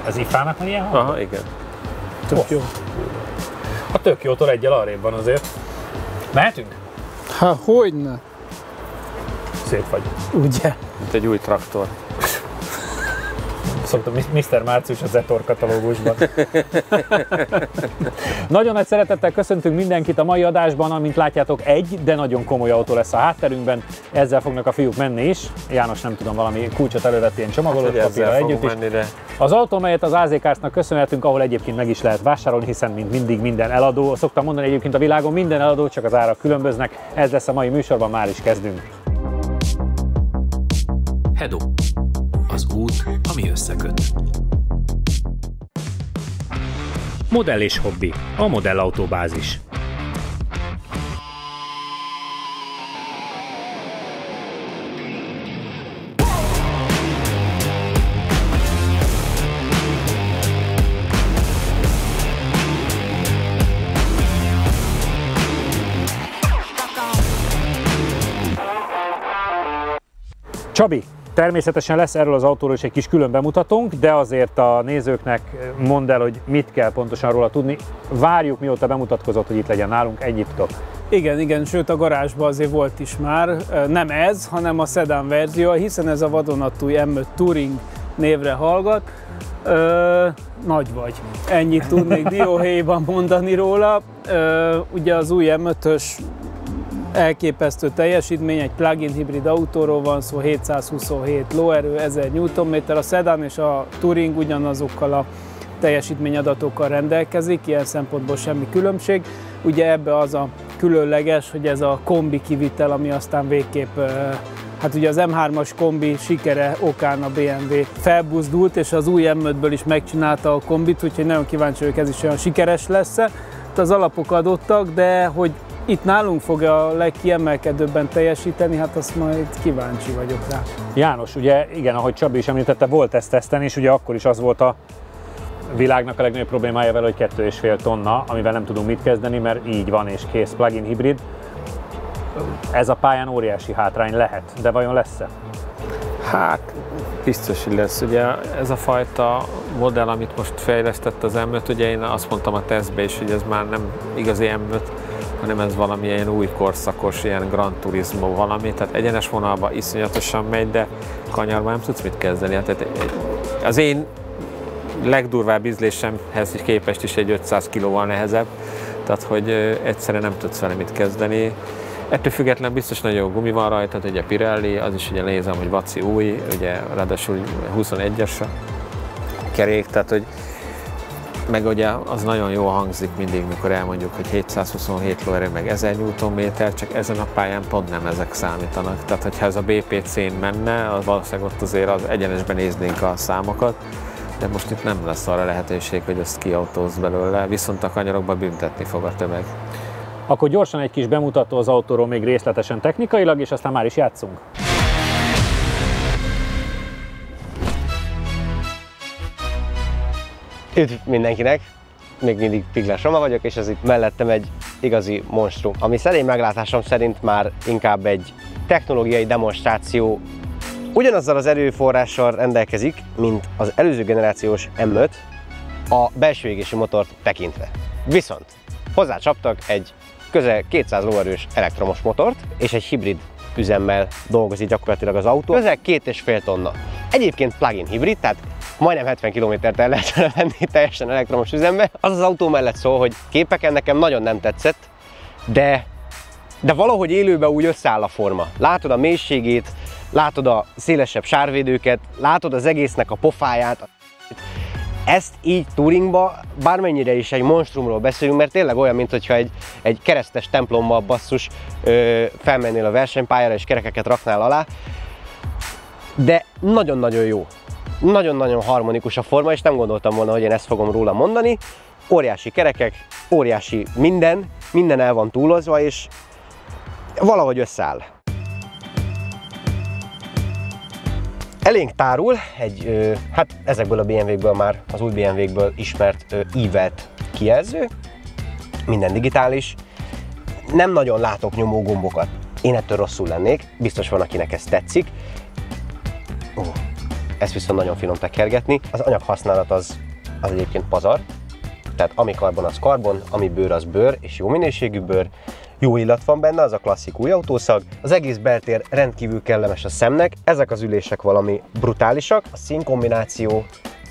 Az IFA-nak van ilyen? Aha, igen. Tök jó. A tök jótól egyel arrébb van azért. Mehetünk? Hát hogyne. Szép vagy. Ugye? Mint egy új traktor. Szoktam Mr. Március a Zetor katalógusban. Nagyon nagy szeretettel köszöntünk mindenkit a mai adásban, amint látjátok egy, de nagyon komoly autó lesz a hátterünkben. Ezzel fognak a fiúk menni is. János nem tudom, valami kulcsot elővett ilyen csomagolót papírral együtt is. Az autó, melyet az AZ Cars-nak köszönhetünk, ahol egyébként meg is lehet vásárolni, hiszen mint mindig minden eladó. Szoktam mondani egyébként a világon minden eladó, csak az árak különböznek. Ez lesz a mai műsorban, már is kezdünk. Hedo. Az út, ami összeköt. Modell és hobbi. A modellautóbázis. Csabi, természetesen lesz erről az autóról is egy kis külön bemutatónk, de azért a nézőknek mondd el, hogy mit kell pontosan róla tudni. Várjuk, mióta bemutatkozott, hogy itt legyen nálunk, ennyit tudok. Igen, sőt a garázsban azért volt is már, nem ez, hanem a szedán verzió, hiszen ez a vadonatúj M5 Touring névre hallgat. Nagy vagy. Ennyit tudnék dióhéjban mondani róla. Ugye az új M5-ös elképesztő teljesítmény, egy plug-in hibrid autóról van szó, 727 lóerő, 1000 Nm, a Sedan és a Touring ugyanazokkal a teljesítményadatokkal rendelkezik, ilyen szempontból semmi különbség. Ugye ebbe az a különleges, hogy ez a kombi kivitel, ami aztán végképp, hát ugye az M3-as kombi sikere okán a BMW felbuzdult, és az új M5-ből is megcsinálta a kombit, úgyhogy nagyon kíváncsi vagyok, ez is olyan sikeres lesz-e. Az alapok adottak, de hogy itt nálunk fog a legkiemelkedőbben teljesíteni, hát azt majd kíváncsi vagyok rá. János, ugye igen, ahogy Csabi is említette, volt ezt tesztelni, és ugye akkor is az volt a világnak a legnagyobb problémája vele, hogy 2,5 tonna, amivel nem tudunk mit kezdeni, mert így van és kész plug-in hibrid. Ez a pályán óriási hátrány lehet, de vajon lesz-e? Hát biztos, hogy lesz. Ugye ez a fajta modell, amit most fejlesztett az M5, ugye én azt mondtam a tesztbe is, hogy ez már nem igazi M5, hanem ez valamilyen új korszakos, ilyen Gran Turismo valami, tehát egyenes vonalban iszonyatosan megy, de kanyarban nem tudsz mit kezdeni. Hát az én legdurvább ízlésemhez képest is egy 500 kilóval nehezebb, tehát hogy egyszerűen nem tudsz vele mit kezdeni. Ettől függetlenül biztos nagyon jó gumi van rajta, ugye Pirelli, az is ugye nézem, hogy Vaci új, ugye ráadásul 21-es kerék, tehát hogy meg ugye az nagyon jól hangzik mindig, mikor elmondjuk, hogy 727 lóerő, meg 1000 Nm, csak ezen a pályán pont nem ezek számítanak. Tehát, hogyha ez a BPC-n menne, az valószínűleg ott azért az egyenesben néznénk a számokat, de most itt nem lesz arra lehetőség, hogy ezt kiautózz belőle, viszont a kanyarokban büntetni fog a tömeg. Akkor gyorsan egy kis bemutató az autóról még részletesen technikailag, és aztán már is játszunk. Üdv mindenkinek! Még mindig Piglás Roma vagyok, és ez itt mellettem egy igazi monstrum, ami szerény meglátásom szerint már inkább egy technológiai demonstráció. Ugyanazzal az erőforrással rendelkezik, mint az előző generációs M5 a belső égési motort tekintve. Viszont hozzácsaptak egy közel 200 lóerős elektromos motort, és egy hibrid üzemmel dolgozik gyakorlatilag az autó. Közel 2,5 tonna. Egyébként plug-in hibrid, tehát majdnem 70 km-t el lehet venni teljesen elektromos üzembe. Az az autó mellett szól, hogy képeken nekem nagyon nem tetszett, de valahogy élőben úgy összeáll a forma. Látod a mélységét, látod a szélesebb sárvédőket, látod az egésznek a pofáját. Ezt így touringba, bármennyire is egy monstrumról beszélünk, mert tényleg olyan, mintha egy keresztes templomba basszus felmennél a versenypályára és kerekeket raknál alá, de nagyon-nagyon jó. Nagyon-nagyon harmonikus a forma, és nem gondoltam volna, hogy én ezt fogom róla mondani. Óriási kerekek, óriási minden el van túlozva, és valahogy összeáll. Elénk tárul egy, hát ezekből a BMW-kből már, az új BMW-kből ismert i-VET kijelző, minden digitális. Nem nagyon látok nyomó gombokat. Én ettől rosszul lennék, biztos van, akinek ez tetszik. ezt viszont nagyon finom tekergetni. Az anyaghasználat az egyébként pazar, tehát ami karbon, az karbon, ami bőr, az bőr, és jó minőségű bőr. Jó illat van benne, az a klasszik új autószag. Az egész beltér rendkívül kellemes a szemnek, ezek az ülések valami brutálisak. A színkombináció,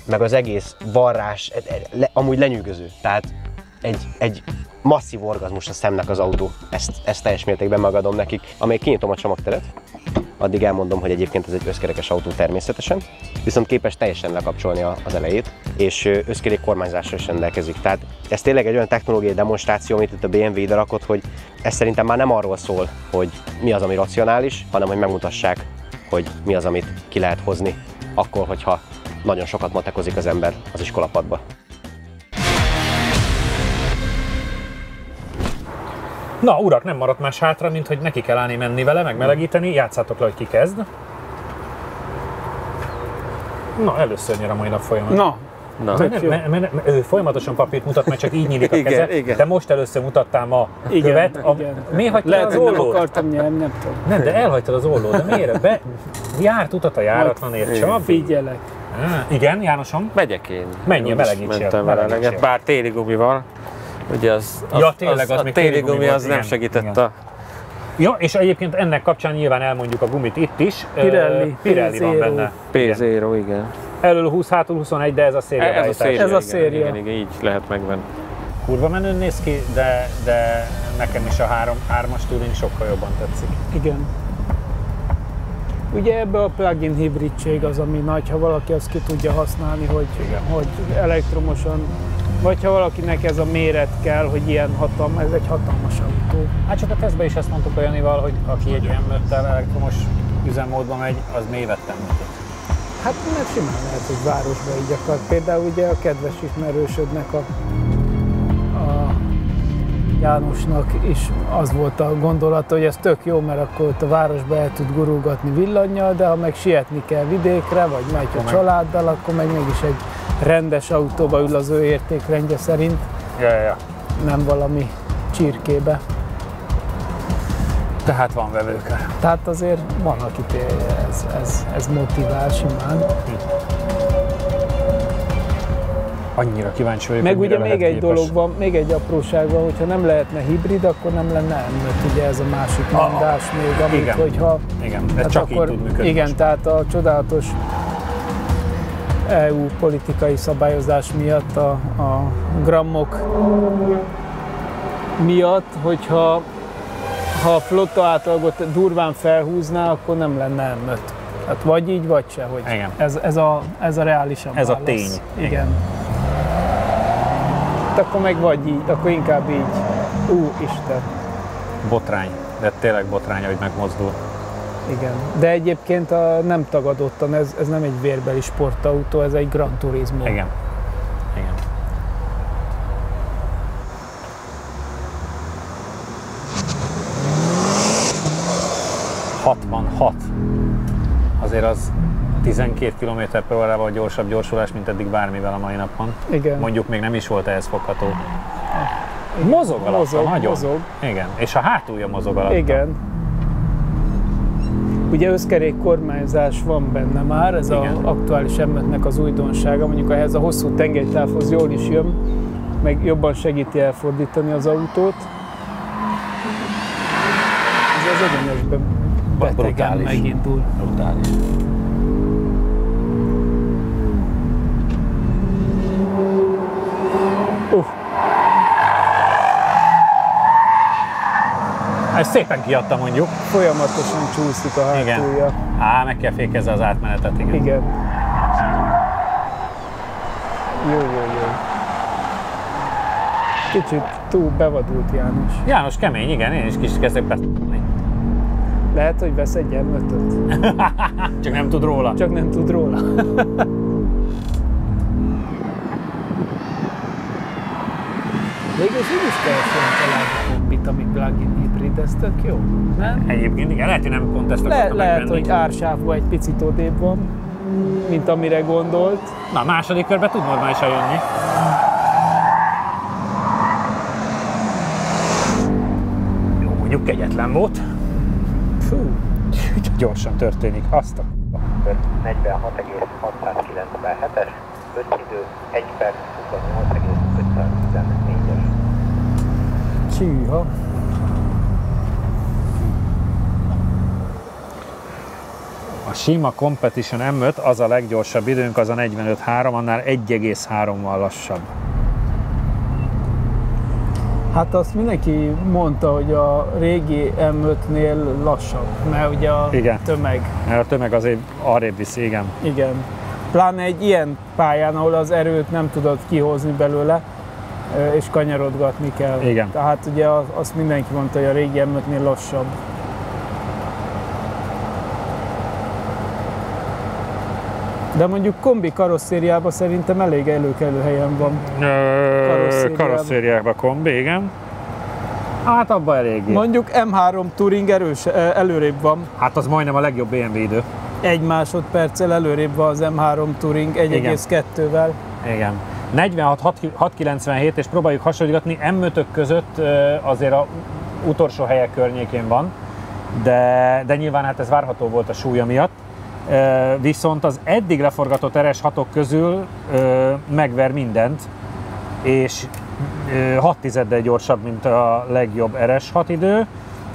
meg az egész varrás amúgy lenyűgöző. Tehát egy masszív orgazmus a szemnek az autó. Ezt teljes mértékben megadom nekik. Amíg kinyitom a csomagteret, addig elmondom, hogy egyébként ez egy összkerekes autó természetesen, viszont képes teljesen lekapcsolni az elejét, és összkerék kormányzással is rendelkezik. Tehát ez tényleg egy olyan technológiai demonstráció, amit itt a BMW ide rakott, hogy ez szerintem már nem arról szól, hogy mi az, ami racionális, hanem hogy megmutassák, hogy mi az, amit ki lehet hozni, akkor, hogyha nagyon sokat matekozik az ember az iskolapadba. Na urak, nem maradt más hátra, mint hogy neki kell állni menni vele, megmelegíteni, játszátok le, hogy ki kezd. Na, először nyer a mai nap folyamat. Ő folyamatosan papírt mutat, mert csak így nyílik a keze. Igen. Te most először mutattál ma követ. Miért hagytad az ollót? Nem akartam nyerni, nem tudom. Nem, de elhagytad az ollót, de miért? Járt utat a járatlanért, Csabi. Figyelek. Igen, Jánosom? Megyek én. Menjél, melegítsél. Bár téli gumival. Ugye tényleg, a téli gumi az nem segített a... Ja, és egyébként ennek kapcsán nyilván elmondjuk a gumit itt is. Pirelli van benne. P0, igen. Elől 20, hátul 21, de ez a széria. Ez a széria. Igen, így lehet megvenni. Kurva menőn néz ki, de nekem is a 3-as Touring sokkal jobban tetszik. Igen. Ugye ebbe a plug-in hibridség az, ami nagy, ha valaki azt ki tudja használni, hogy elektromosan, vagy ha valakinek ez a méret kell, hogy ilyen ez egy hatalmas autó. Hát csak a tesztben is ezt mondtuk a Janival, hogy aki egy M5-tel elektromos üzemmódban megy, az mély vettem nekik. Hát mert simán lehet, hogy városba így akar. Például ugye a kedves ismerősödnek a Jánosnak is az volt a gondolata, hogy ez tök jó, mert akkor ott a városba el tud gurulgatni villannyal, de ha meg sietni kell vidékre, vagy megy a családdal, akkor meg mégis egy rendes autóba ül az ő értékrendje szerint. Ja. Nem valami csirkébe. Tehát van vevőkre. Tehát azért van, akit ez motivál simán. Annyira kíváncsi vagyok, meg ugye még egy dolog van, még egy apróság van, hogyha nem lehetne hibrid, akkor nem lenne M5, ugye ez a másik mondás még, amit, igen. Hogyha... Igen, ez hát csak akkor, így tud működni. Igen, most. Tehát a csodálatos EU politikai szabályozás miatt, a grammok miatt, hogyha a flotta átlagot durván felhúzná, akkor nem lenne M5. Hát vagy így, vagy se, hogy ez a reálisabb ez válasz. A tény. Igen. Akkor meg vagy így, akkor inkább így. Isten. Botrány, de tényleg botrány, hogy megmozdul. Igen, de egyébként nem tagadottan, ez nem egy vérbeli sportautó, ez egy Gran Turismo. Igen. 66. Azért az 12 km/h gyorsabb gyorsulás, mint eddig bármivel a mai napon. Igen. Mondjuk még nem is volt ehhez fogható. Mozog alatta, nagyon. Mozog. Igen, és a hátulja mozog alatta. Igen. Ugye összkerék kormányzás van benne már, ez az aktuális M5-nek az újdonsága, mondjuk ehhez a hosszú tengelytávhoz jól is jön, meg jobban segíti elfordítani az autót. Ez az egyenesben betegen megindul. Brutális. Ez szépen kiadta, mondjuk. Folyamatosan csúszik a hátulja. Igen. Meg kell fékezni az átmenetet, igen. Igen. Jó. Kicsit túl bevadult János. János kemény, igen, én is kicsit kezdek beszélni. Lehet, hogy vesz egy M5-öt. Csak nem tud róla. Végülis így is kell találni kombit, ami plug-in hibrid, ez tök jó, nem? Egyébként igen, lehet, hogy nem pont ezt akartam Lehet, megvenni. hogy ársávban egy picit odébb van, mint amire gondolt. Na, második körben tud normálisan jönni. Jó, mondjuk kegyetlen volt. Fú. Gyorsan történik. Azt a 46,6. 697-es, összidő 1 perc 28,514-es. Csíha. A sima Competition M5 az a leggyorsabb időnk, az a 45.3, annál 1,3-val lassabb. Hát azt mindenki mondta, hogy a régi M5-nél lassabb, mert ugye a Igen. tömeg. Mert a tömeg azért arrébb viszi, igen. Igen. Pláne egy ilyen pályán, ahol az erőt nem tudod kihozni belőle, és kanyarodgatni kell. Igen. Tehát ugye azt mindenki mondta, hogy a régi M5-nél lassabb. De mondjuk kombi karosszériában szerintem elég előkelő helyen van. Karosszériákban kombi, igen. Hát abban eléggé. Mondjuk M3 Touring előrébb van. Hát az majdnem a legjobb BMW idő. 1 másodperccel előrébb van az M3 Touring 1,2-vel. Igen. 46-697, és próbáljuk hasonlítani, M5-ök között azért a utolsó helyek környékén van, de nyilván hát ez várható volt a súlya miatt. Viszont az eddig leforgatott RS6-ok közül megver mindent, és 6/10 gyorsabb, mint a legjobb RS6 idő,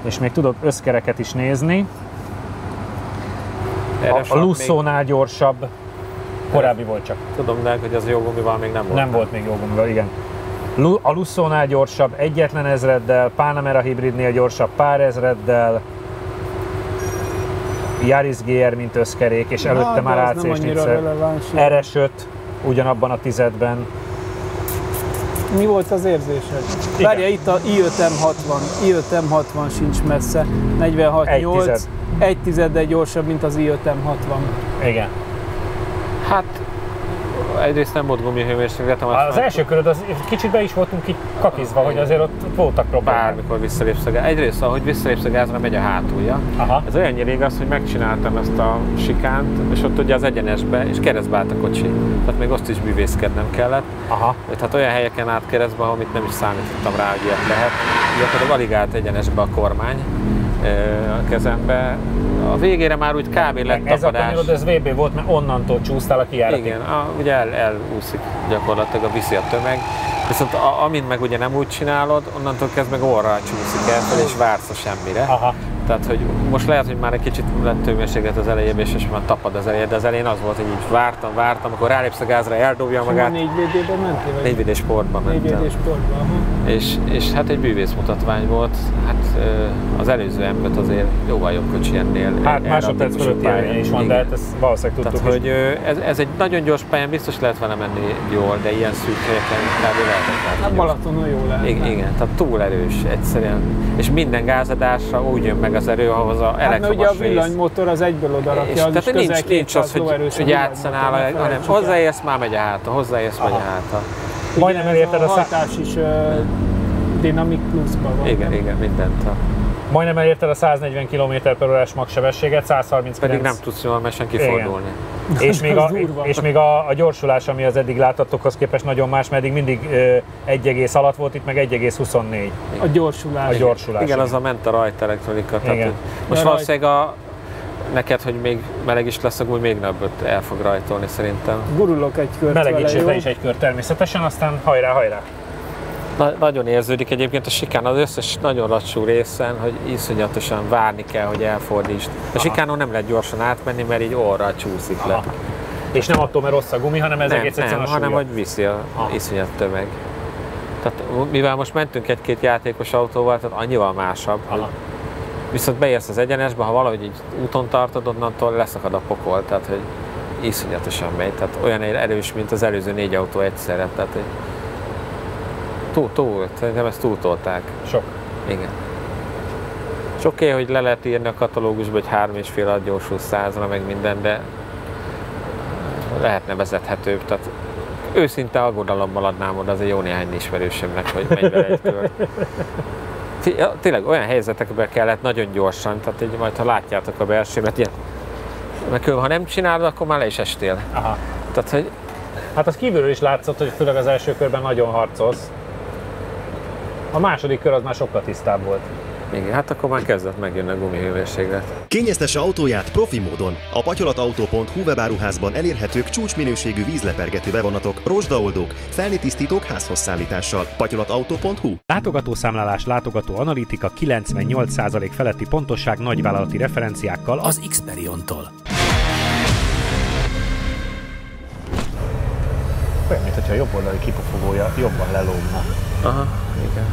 és még tudok összkereket is nézni. A Lusso-nál gyorsabb, korábbi volt csak. Tudom, de hogy az jó gumival még nem volt. Nem volt még jó gumival, igen. A Lusso-nál gyorsabb, egyetlen ezreddel, Panamera hibridnél gyorsabb pár ezreddel, Yaris GR mint összkerék, és előtte már AC-s RS5 ugyanabban a tizedben. Mi volt az érzésed? Várja, itt a i5 M60 sincs messze, 46.8, 1/10 gyorsabb, mint az i5 M60. Igen. Hát egyrészt nem volt gumihőmérséklet. Az első köröd az kicsit be is voltunk így kakizva, hogy azért ott voltak problémák. Bármikor visszalépsz a gázra. Egyrészt, ahogy visszalépsz a gázra, megy a hátulja. Aha. Ez olyannyira igaz, hogy megcsináltam ezt a sikánt, és ott ugye az egyenesbe, és keresztbe állt a kocsi. Tehát még azt is bűvészkednem kellett. Aha. Tehát olyan helyeken állt keresztbe, ahol itt nem is számítottam rá, hogy ilyet lehet. Gyakorlatilag alig állt egyenesbe a kormány a kezembe. A végére már úgy kb. Lett tapadás. Ez a kanyarod, ez VB volt, mert onnantól csúsztál a kijáratig. Igen, ugye elúszik gyakorlatilag, viszi a tömeg. Viszont amint meg ugye nem úgy csinálod, onnantól kezdve meg orral csúszik el, és vársz a semmire. Aha. Tehát, hogy most lehet, hogy már egy kicsit lett hőmérséklet az elejében, és már tapad az elején, de az elején az volt, hogy így vártam, akkor rálépsz a gázra, eldobja magát. 4VD-ben mentél? 4VD sportban mentem. 4VD sportban, és hát egy bűvész mutatvány volt. Hát az előző M5 azért jóval jobb kocsi ennél. Hát másodperc fölötti előnye is van, de hát ezt valószínűleg tudtuk. Tehát, hogy ez egy nagyon gyors pályán, biztos lehet vele menni jól, de ilyen szűk helyeken kb. Lehetetlen. Hát Balatonon jó lehet. Igen, tehát túl erős egyszerűen. És minden gázadásra úgy jön meg az erő, ahhoz a elektromos rész. Hát ugye a villanymotor az egyből odarakja, az is közel 200 lóerős. hogy játszanál, hanem hozzáérsz, már megy a háta, hozzáérsz, megy a háta. Majdnem elérted a hajtás is Dynamic Plus-ban van. Igen, mindent. Majdnem elérted a 140 km/h magsebességet, 139. Pedig nem tudsz normálisan kifordulni. És még a gyorsulás, ami az eddig láthatókhoz képest nagyon más, mert eddig mindig 1 alatt volt, itt meg 1,24. A gyorsulás. Igen, az a ment a rajtelektronika. Most valószínűleg neked, hogy még meleg is lesz, akkor még nagyot el fog rajtolni szerintem. Gurulok egy kört melegítsél te is egy kört természetesen, aztán hajrá! Nagyon érződik egyébként a sikán az összes nagyon lassú részen, hogy iszonyatosan várni kell, hogy elfordítsd. A sikánon nem lehet gyorsan átmenni, mert így orral csúszik le. És nem attól, mert rossz a gumi, hanem ez egész egyszerűen a súlya. hanem hogy viszi a iszonyat tömeg. Tehát mivel most mentünk egy-két játékos autóval, tehát annyival másabb. Viszont beérsz az egyenesbe, ha valahogy így úton tartod, onnantól leszakad a pokol, tehát hogy iszonyatosan megy. Tehát olyan erős, mint az előző 4 autó egyszerre. Tehát, szerintem ezt túltolták. Sok. Igen. És oké, hogy le lehet írni a katalógusba, hogy 3,5 alatt gyorsul 100-ra, meg minden, de lehetne vezethetőbb. Tehát őszinte aggodalommal adnám oda az egy jó néhány ismerősömnek, hogy megy vele egy kört. Tényleg olyan helyzetekben kellett nagyon gyorsan, tehát így majd ha látjátok a belsőmet, ilyen, mert ha nem csinálod, akkor már le is estél. Aha. Tehát, hogy... Hát az kívülről is látszott, hogy főleg az első körben nagyon harcolsz. A második kör az már sokkal tisztább volt. Igen, hát akkor már kezdett megjönni a gumihőmérséklet. Kényeztesse autóját profi módon. A patyolatauto.hu webáruházban elérhetők csúcsminőségű vízlepergető bevonatok, rozsdaoldók, felnitisztítók házhoz szállítással. patyolatauto.hu. Látogatószámlálás, látogató analitika, 98% feletti pontosság nagyvállalati referenciákkal Az Xperiontól. Olyan, mintha a jobb oldali kipufogója jobban lelógna. Aha, igen.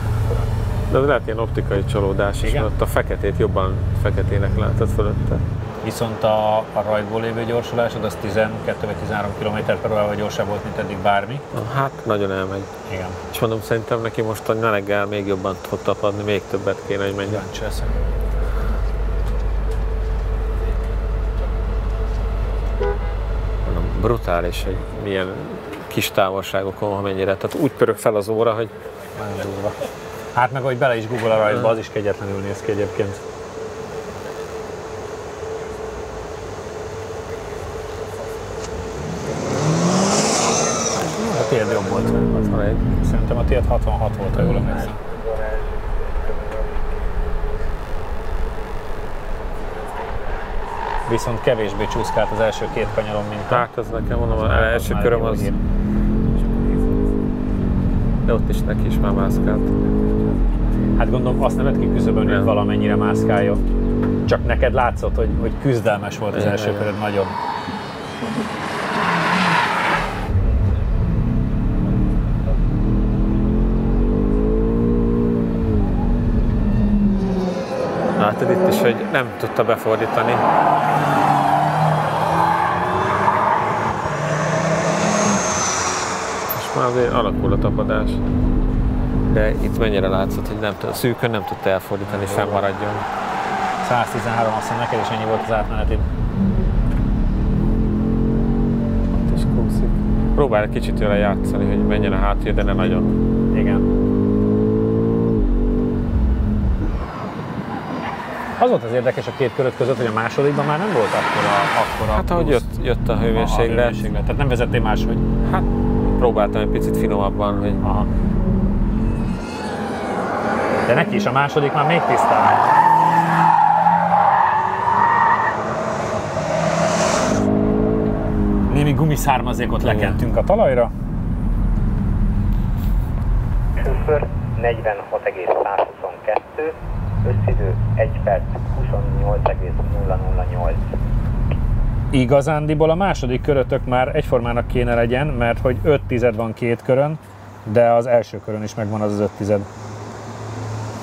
De lehet ilyen optikai csalódás is, mert ott a feketét jobban feketének látod fölötte. Viszont a rajtból lévő gyorsulásod az 12 vagy 13 km/h gyorsabb volt, mint eddig bármi. Hát nagyon elmegy. Igen. És mondom, szerintem neki most a nyeleggel még jobban fog tapadni, még többet kéne, hogy menjen. Mondom, brutális, hogy milyen kis távolságokon, ha mennyire. Tehát úgy pörög fel az óra, hogy nagyon durva. Hát meg, hogy bele is Google a rajtba, az is kegyetlenül néz ki egyébként. A tiéd jobb volt. 61. Szerintem a tiéd 66 volt, ha jól emlékszem. Viszont kevésbé csúszkált az első két kanyaron, mint hát ez nekem mondom, az első köröm az... De ott is neki is már mászkált. Hát gondolom azt nevet ki küszöbön, hogy valamennyire mászkáljon. Csak neked látszott, hogy küzdelmes volt az első köröd nagyon. Látod itt is, hogy nem tudta befordítani. És már azért alakul a tapadás. De itt mennyire látszott, hogy szűkön nem tudta elfordítani, hogy fennmaradjon. 113, azt hiszem neked is ennyi volt az átmenetid. Ott is kúszik. Próbál egy kicsit vele játszani, hogy menjen a hátja, de ne nagyon. Igen. Az volt az érdekes a két köröd között, hogy a másodikban már nem volt akkora hát ahogy jött a hőmérséklet. Tehát nem vezettél máshogy? Hát próbáltam egy picit finomabban, hogy... Aha. De neki is a második már még tisztább. Némi gumiszármazékot lekentünk a talajra. Sofőr 46,122, összidő 1 perc 28,008. Igazándiból a második körötök már egyformának kéne legyen, mert hogy 5 tized van két körön, de az első körön is megvan az 5 tized.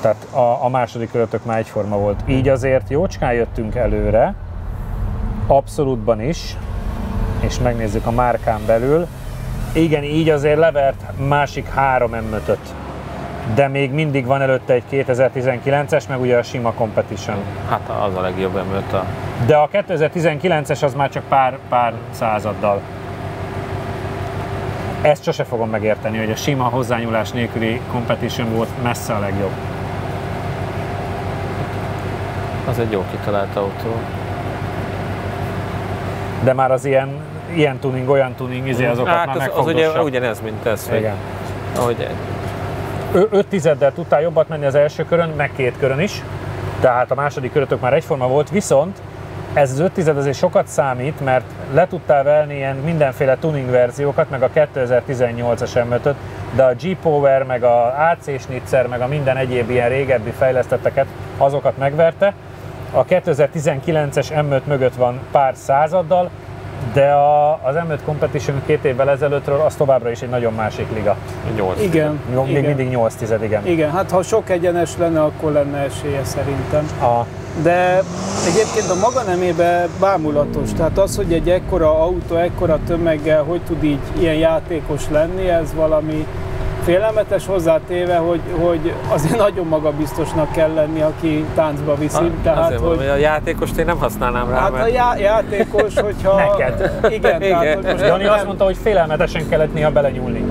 Tehát a második körötök már egyforma volt. Így azért jócskán jöttünk előre, abszolútban is, és megnézzük a márkán belül. Igen, így azért levert másik 3 M5-öt, de még mindig van előtte egy 2019-es, meg ugye a sima Competition. Hát az a legjobb M5. De a 2019-es az már csak pár századdal. Ezt sose fogom megérteni, hogy a sima hozzányúlás nélküli Competition volt messze a legjobb. Az egy jó kitalált autó. De már az ilyen tuning, olyan tuning, azokat hát már megfogdossa. Az ugyanez, mint ez. Igen. Ahogy 5 tizeddel tudtál jobbat menni az első körön, meg két körön is. Tehát a második körötök már egyforma volt, viszont ez az 5 tized azért sokat számít, mert le tudtál venni ilyen mindenféle tuning verziókat, meg a 2018-as M5-öt, de a G-Power, meg a AC Schnitzer, meg a minden egyéb ilyen régebbi fejlesztetteket, azokat megverte. A 2019-es M5 mögött van pár századdal, de az M5 Competition 2 évvel ezelőttről az továbbra is egy nagyon másik liga. 8. Igen. Még mindig 8 tized, igen. Igen, hát ha sok egyenes lenne, akkor lenne esélye szerintem. De egyébként a maga nemében bámulatos, tehát az, hogy egy ekkora autó, ekkora tömeggel hogy tud így ilyen játékos lenni, ez valami félelmetes, hozzátéve, hogy azért nagyon magabiztosnak kell lenni, aki táncba viszi. Tehát, azért hogy a játékost én nem használnám rá. Hát mert... a játékos, hogyha... Neked. Igen. Tehát, hogy most Dani azt mondta, hogy félelmetesen kellett néha belenyúlni.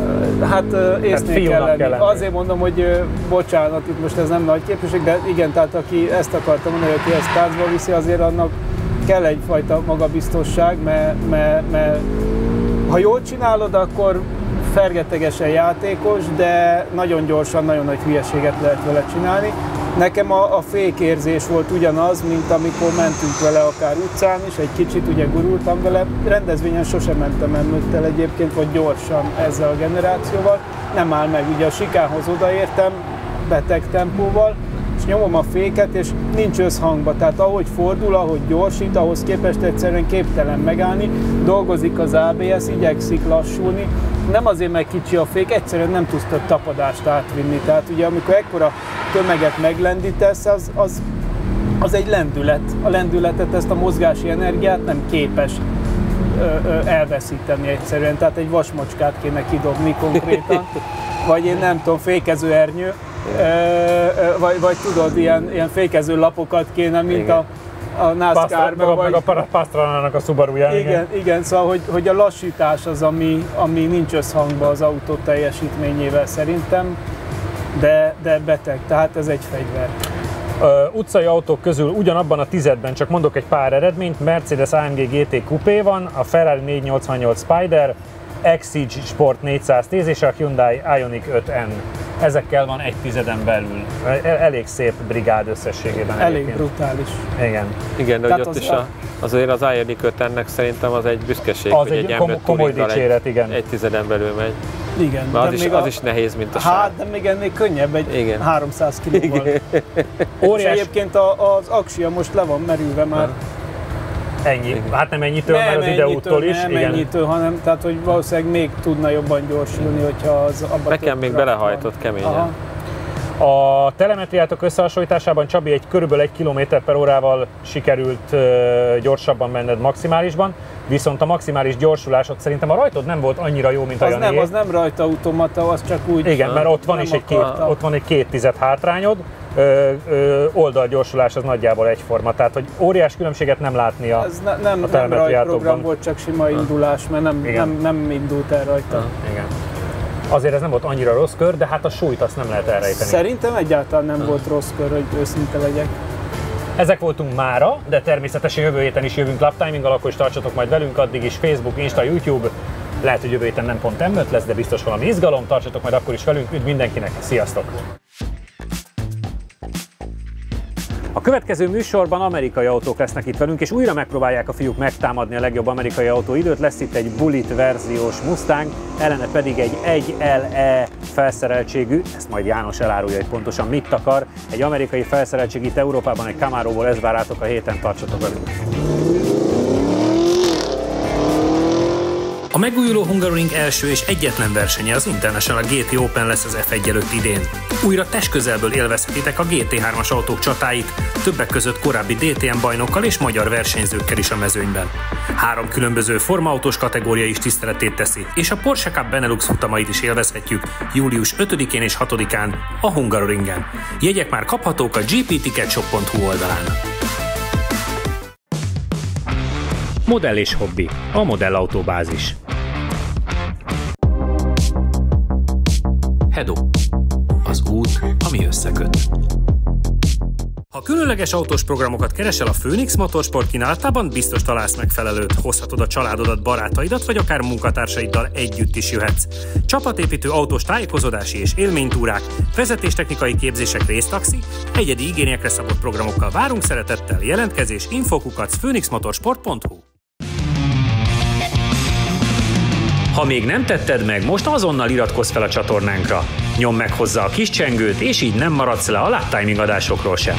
Hát észnél kell lenni. Azért mondom, hogy bocsánat, itt most ez nem nagy képviség, de igen, tehát aki ezt akarta mondani, hogy ezt táncba viszi, azért annak kell egyfajta magabiztosság, mert ha jól csinálod, akkor fergetegesen játékos, de nagyon gyorsan, nagyon nagy hülyeséget lehet vele csinálni. Nekem a fékérzés volt ugyanaz, mint amikor mentünk vele akár utcán is, egy kicsit ugye gurultam vele. Rendezvényen sosem mentem emlőttel egyébként, vagy gyorsan ezzel a generációval. Nem áll meg, ugye a sikához odaértem beteg tempóval, és nyomom a féket, és nincs összhangba. Tehát ahogy fordul, ahogy gyorsít, ahhoz képest egyszerűen képtelen megállni. Dolgozik az ABS, igyekszik lassulni. Nem azért, mert kicsi a fék, egyszerűen nem tudsz több tapadást átvinni. Tehát ugye amikor ekkora tömeget meglendítesz, az egy lendület. A lendületet, ezt a mozgási energiát nem képes elveszíteni egyszerűen. Tehát egy vasmacskát kéne kidobni konkrétan. Vagy én nem tudom, fékező ernyő. Vagy tudod, ilyen fékező lapokat kéne, mint a NASCAR-ban. Meg a Pastranának a Subaru-ján. Igen, szóval, hogy a lassítás az, ami nincs összhangban az autó teljesítményével szerintem, de beteg, tehát ez egy fegyver. Utcai autók közül ugyanabban a tizedben, csak mondok egy pár eredményt, Mercedes AMG GT Coupé van, a Ferrari 488 Spider, Exige Sport 410 és a Hyundai Ioniq 5N. Ezekkel van egy tizeden belül. Elég szép brigád összességében. Elég brutális. Igen, de ott is azért az Ioniq 5N-nek szerintem az egy büszkeség, az hogy egy komoly dicséret, igen. Egy tizeden belül megy. Igen, az is nehéz, mint a sár. Hát, de még ennél könnyebb egy 300 kilóval. És egyébként az aksia most le van merülve már. Ennyi. Hát nem ennyitől, mert az ideúttól is. Nem ennyitől, hanem tehát, hogy valószínűleg még tudna jobban gyorsulni, hogyha az abba. Nekem még belehajtott keményen. Aha. A telemetriátok összehasonlításában, Csabi, körülbelül 1 km/h sikerült gyorsabban menned maximálisban, viszont a maximális gyorsulásod szerintem a rajtod nem volt annyira jó, mint a Janié. Az nem rajta automata, az csak úgy... Igen, mert ott van is ott van egy 2 tized hátrányod, oldalgyorsulás az nagyjából egyforma, tehát hogy óriás különbséget nem látni a telemetriátokban. Nem rajtprogram volt, csak sima indulás, mert nem indult el rajta. Igen. Azért ez nem volt annyira rossz kör, de hát a súlyt azt nem lehet elrejteni. Szerintem egyáltalán nem volt rossz kör, hogy őszinte legyek. Ezek voltunk mára, de természetesen jövő héten is jövünk laptiminggal, akkor is tartsatok majd velünk, addig is Facebook, Insta, YouTube. Lehet, hogy jövő héten nem pont M5 lesz, de biztos valami izgalom, tartsatok majd akkor is velünk, üdv mindenkinek, sziasztok! A következő műsorban amerikai autók lesznek itt velünk, és újra megpróbálják a fiúk megtámadni a legjobb amerikai autóidőt. Lesz itt egy Bullitt verziós Mustang, ellene pedig egy 1LE felszereltségű, ezt majd János elárulja, hogy pontosan mit akar. Egy amerikai felszereltség itt Európában, egy Camaróból, ez vár rátok a héten, tartsatok velünk! A megújuló Hungaroring első és egyetlen versenye, az International GT Open lesz az F1 előtt idén. Újra testközelből élvezhetitek a GT3-as autók csatáit, többek között korábbi DTM bajnokkal és magyar versenyzőkkel is a mezőnyben. 3 különböző formaautós kategória is tiszteletét teszi, és a Porsche Cup Benelux futamait is élvezhetjük július 5-én és 6-án a Hungaroringen. Jegyek már kaphatók a gpticketshop.hu oldalán. Modell és hobbi, a modellautóbázis. Hedo. Az út, ami összeköt. Ha különleges autós programokat keresel a Phoenix Motorsport kínálatában, biztos találsz megfelelőt. Hozhatod a családodat, barátaidat, vagy akár munkatársaiddal együtt is jöhetsz. Csapatépítő autós tájékozódási és élménytúrák, vezetéstechnikai képzések, résztaxi, egyedi igényekre szabott programokkal várunk szeretettel. Jelentkezés info@phoenixmotorsport.hu. Ha még nem tetted meg, most azonnal iratkozz fel a csatornánkra. Nyomd meg hozzá a kis csengőt, és így nem maradsz le a Laptiming adásokról sem.